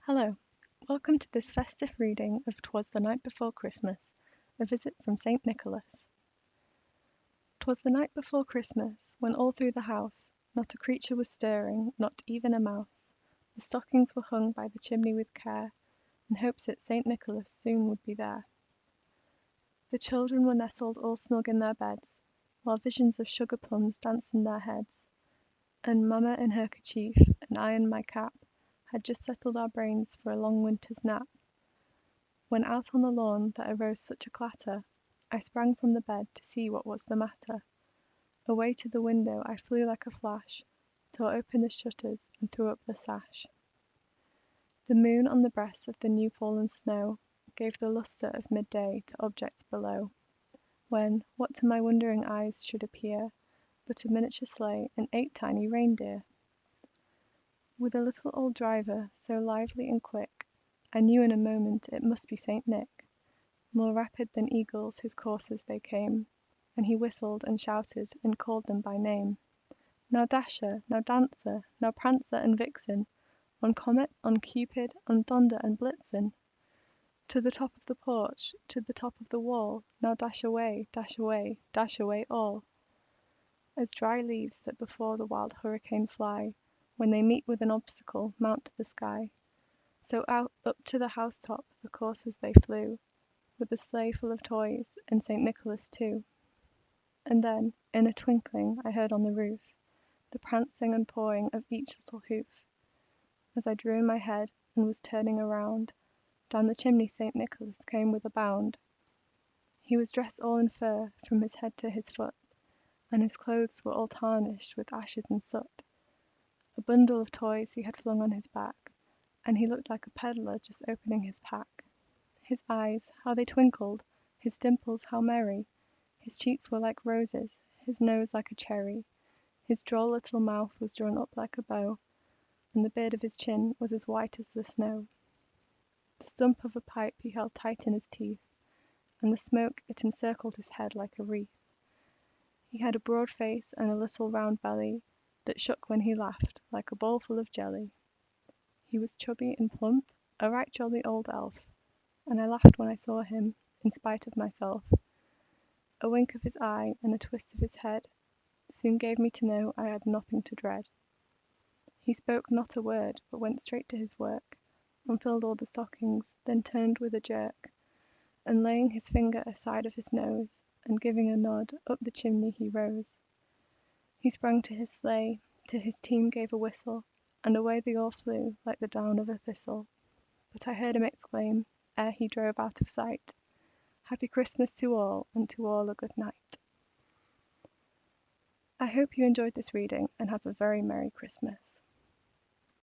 Hello, welcome to this festive reading of "'Twas the Night Before Christmas", a visit from St. Nicholas. 'Twas the night before Christmas, when all through the house not a creature was stirring, not even a mouse. The stockings were hung by the chimney with care, in hopes that St. Nicholas soon would be there. The children were nestled all snug in their beds, while visions of sugar plums danced in their heads, and mamma in her kerchief, and I in my cap, had just settled our brains for a long winter's nap, when out on the lawn there arose such a clatter, I sprang from the bed to see what was the matter. Away to the window I flew like a flash, tore open the shutters and threw up the sash. The moon on the breast of the new fallen snow gave the lustre of midday to objects below, when what to my wondering eyes should appear but a miniature sleigh and 8 tiny reindeer. With a little old driver, so lively and quick, I knew in a moment it must be St. Nick. More rapid than eagles his coursers they came, and he whistled and shouted and called them by name. Now Dasher, now Dancer, now Prancer and Vixen, on Comet, on Cupid, on Donder and Blitzen. To the top of the porch, to the top of the wall, now dash away, dash away, dash away all. As dry leaves that before the wild hurricane fly, when they meet with an obstacle, mount to the sky, so out up to the housetop the coursers they flew, with the sleigh full of toys, and St. Nicholas too. And then, in a twinkling, I heard on the roof the prancing and pawing of each little hoof. As I drew in my head and was turning around, down the chimney St. Nicholas came with a bound. He was dressed all in fur from his head to his foot, and his clothes were all tarnished with ashes and soot. A bundle of toys he had flung on his back, and he looked like a peddler just opening his pack. His eyes, how they twinkled! His dimples, how merry! His cheeks were like roses, his nose like a cherry. His droll little mouth was drawn up like a bow, and the beard of his chin was as white as the snow. The stump of a pipe he held tight in his teeth, and the smoke it encircled his head like a wreath. He had a broad face and a little round belly that shook when he laughed like a bowl full of jelly. He was chubby and plump, a right jolly old elf, and I laughed when I saw him, in spite of myself. A wink of his eye and a twist of his head soon gave me to know I had nothing to dread. He spoke not a word, but went straight to his work, and filled all the stockings, then turned with a jerk, and laying his finger aside of his nose, and giving a nod, up the chimney he rose. He sprang to his sleigh, to his team gave a whistle, and away they all flew like the down of a thistle. But I heard him exclaim, ere he drove out of sight, "Happy Christmas to all, and to all a good night." I hope you enjoyed this reading and have a very Merry Christmas.